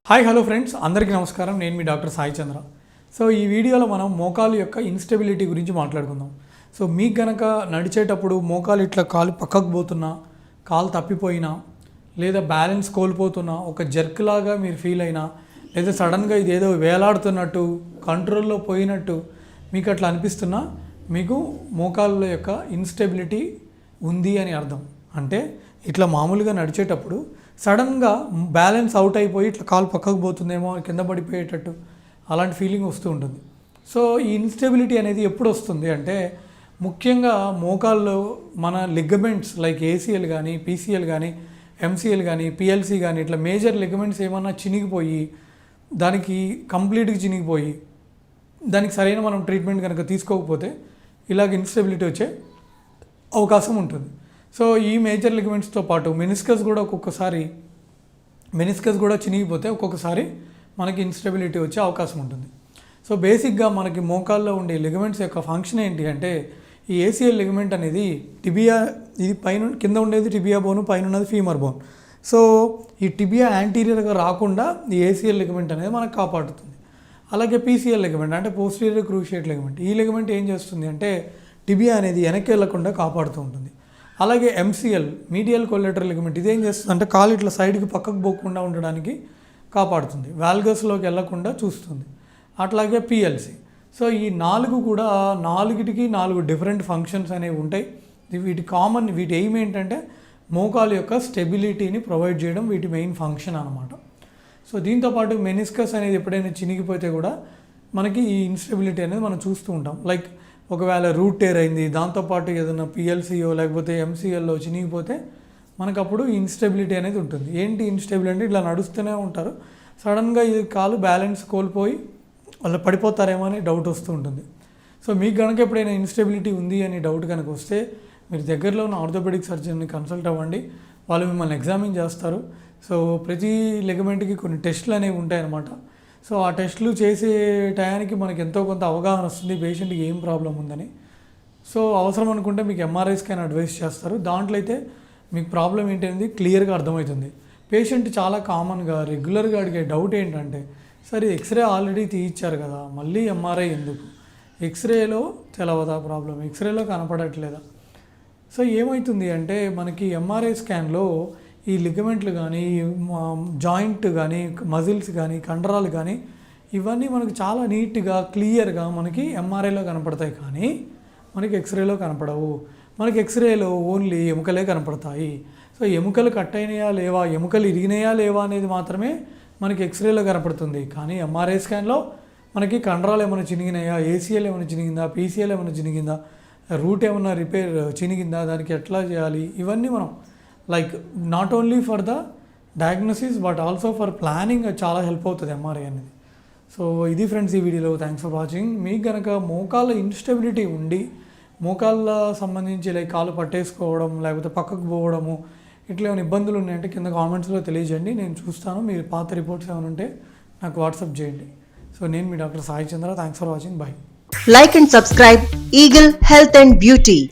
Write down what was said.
Hi hello friends, అందరికీ నమస్కారం. నేను మీ డాక్టర్ సాయి చంద్ర. సో ఈ వీడియోలో మనం మోకాలు యొక్క ఇన్స్టెబిలిటీ గురించి మాట్లాడుకుందాం. సో మీకు గనక నడిచేటప్పుడు మోకాలు ఇట్లా కాలు పక్కకు పోతున్నా, కాలు తప్పిపోయినా, లేదా బ్యాలెన్స్ కోల్పోతున్నా, ఒక జర్క్ లాగా మీరు ఫీల్ అయినా, లేదా సడన్గా ఇది ఏదో వేలాడుతున్నట్టు, కంట్రోల్లో పోయినట్టు మీకు అట్లా అనిపిస్తున్నా, మీకు మోకాళ్ళ యొక్క ఇన్స్టెబిలిటీ ఉంది అని అర్థం. అంటే ఇట్లా మామూలుగా నడిచేటప్పుడు సడన్గా బ్యాలెన్స్ అవుట్ అయిపోయి ఇట్లా కాలు పక్కకు పోతుందేమో, కింద పడిపోయేటట్టు అలాంటి ఫీలింగ్ వస్తూ ఉంటుంది. సో ఈ ఇన్స్టెబిలిటీ అనేది ఎప్పుడు వస్తుంది అంటే, ముఖ్యంగా మోకాల్లో మన లిగమెంట్స్ లైక్ ఏసీఎల్ కానీ, పీసీఎల్ కానీ, ఎంసీఎల్ కానీ, పిఎల్సీ కానీ, ఇట్లా మేజర్ లిగమెంట్స్ ఏమన్నా చినిగిపోయి, దానికి కంప్లీట్గా చినిగిపోయి, దానికి సరైన మనం ట్రీట్మెంట్ కనుక తీసుకోకపోతే ఇలాగ ఇన్స్టెబిలిటీ వచ్చే అవకాశం ఉంటుంది. సో ఈ మేజర్ లిగమెంట్స్తో పాటు మెనిస్కస్ కూడా చినిగిపోతే ఒక్కొక్కసారి మనకి ఇన్స్టెబిలిటీ వచ్చే అవకాశం ఉంటుంది. సో బేసిక్గా మనకి మోకాల్లో ఉండే లిగమెంట్స్ యొక్క ఫంక్షన్ ఏంటి అంటే, ఈ ఏసీఎల్ లిగమెంట్ అనేది టిబియా, ఇది పైన కింద ఉండేది టిబియా బోను, పైన ఉన్నది ఫీమర్ బోన్. సో ఈ టిబియా యాంటీరియర్గా రాకుండా ఈ ఏసీఎల్ లిగమెంట్ అనేది మనకు కాపాడుతుంది. అలాగే పీసీఎల్ లిగమెంట్ అంటే పోస్టీరియర్ క్రూషియేట్ లిగమెంట్, ఈ లిగమెంట్ ఏం చేస్తుంది అంటే టిబియా అనేది వెనక్కి వెళ్లకుండా కాపాడుతూ ఉంటుంది. అలాగే ఎంసీఎల్ మీడియల్ కొల్లెటరల్ లిగమెంట్, ఇదేం చేస్తుంది అంటే కాలు ఇట్లా సైడ్కి పక్కకు పోకుండా ఉండడానికి కాపాడుతుంది, వాల్గస్లోకి వెళ్లకుండా చూస్తుంది. అట్లాగే పిఎల్సి. సో ఈ నాలుగిటికి 4 డిఫరెంట్ ఫంక్షన్స్ అనేవి ఉంటాయి. వీటి ఎయిమ్ ఏంటంటే మోకాలు యొక్క స్టెబిలిటీని ప్రొవైడ్ చేయడం వీటి మెయిన్ ఫంక్షన్ అనమాట. సో దీంతోపాటు మెనిస్కస్ అనేది ఎప్పుడైనా చినిగిపోతే కూడా మనకి ఈ ఇన్స్టెబిలిటీ అనేది మనం చూస్తూ ఉంటాం. లైక్ ఒకవేళ రూట్ టేర్ అయింది, దాంతోపాటు ఏదైనా పిఎల్సీఓ లేకపోతే ఎంసీఎల్లో చినిగిపోతే మనకు అప్పుడు ఇన్స్టెబిలిటీ అనేది ఉంటుంది. ఏంటి ఇన్స్టెబిలిటీ అంటే, ఇట్లా నడుస్తూనే ఉంటారు, సడన్గా ఈ కాలు బ్యాలెన్స్ కోల్పోయి వాళ్ళు పడిపోతారేమో అని డౌట్ వస్తూ ఉంటుంది. సో మీకు కనుక ఎప్పుడైనా ఇన్స్టెబిలిటీ ఉంది అని డౌట్ కనుక వస్తే మీరు దగ్గరలో ఉన్న ఆర్థోపెడిక్ సర్జన్ని కన్సల్ట్ అవ్వండి. వాళ్ళు మిమ్మల్ని ఎగ్జామిన్ చేస్తారు. సో ప్రతి లిగమెంట్కి కొన్ని టెస్టులు అనేవి ఉంటాయన్నమాట. సో ఆ టెస్టులు చేసే టయానికి మనకి ఎంతో కొంత అవగాహన వస్తుంది పేషెంట్కి ఏం ప్రాబ్లం ఉందని. సో అవసరం అనుకుంటే మీకు ఎంఆర్ఐ స్కాన్ అడ్వైస్ చేస్తారు. దాంట్లో అయితే మీకు ప్రాబ్లం ఏంటనేది క్లియర్గా అర్థమవుతుంది. పేషెంట్ చాలా కామన్గా రెగ్యులర్గా అడిగే డౌట్ ఏంటంటే, సరే ఎక్స్రే ఆల్రెడీ తీయించారు కదా, మళ్ళీ ఎంఆర్ఐ ఎందుకు, ఎక్స్రేలో తెలవదా ప్రాబ్లం, ఎక్స్రేలో కనపడట్లేదా. సో ఏమవుతుంది అంటే, మనకి ఎంఆర్ఐ స్కాన్లో ఈ లిగమెంట్లు కానీ, జాయింట్ కానీ, మజిల్స్ కానీ, కండరాలు కానీ, ఇవన్నీ మనకు చాలా నీట్గా క్లియర్గా మనకి ఎంఆర్ఐలో కనపడతాయి, కానీ మనకి ఎక్స్రేలో కనపడవు. మనకి ఎక్స్రేలో ఓన్లీ ఎముకలే కనపడతాయి. సో ఎముకలు కట్ అయినాయా లేవా, ఎముకలు ఇరిగినాయా లేవా అనేది మాత్రమే మనకి ఎక్స్రేలో కనపడుతుంది. కానీ ఎంఆర్ఐ స్కాన్లో మనకి కండరాలు ఏమైనా చినిగినాయా, ఏసీఎల్ ఏమైనా చినిగిందా, పీసీఎల్ ఏమైనా చినిగిందా, రూట్ ఏమైనా చినిగిందా, దానికి ఎట్లా చేయాలి, ఇవన్నీ మనం like not only for the diagnosis but also for planning చాలా హెల్ప్ అవుతుంది ఎంఆర్ఐ అనేది. సో ఇది ఫ్రెండ్స్ ఈ వీడియోలో. Thanks for watching. మీకు కనుక మోకాళ్ళ ఇన్స్టెబిలిటీ ఉండి, మోకాళ్ళ సంబంధించి లైక్ కాలు పట్టేసుకోవడం లేకపోతే పక్కకు పోవడము, ఇట్లా ఏమైనా ఇబ్బందులు ఉన్నాయంటే కింద కామెంట్స్లో తెలియజేయండి, నేను చూస్తాను. మీరు పాత రిపోర్ట్స్ ఏమైనా ఉంటే నాకు వాట్సాప్ చేయండి. సో నేను మీ doctor Sai Chandra. Thanks for watching. Bye. Like and subscribe Eagle Health and Beauty.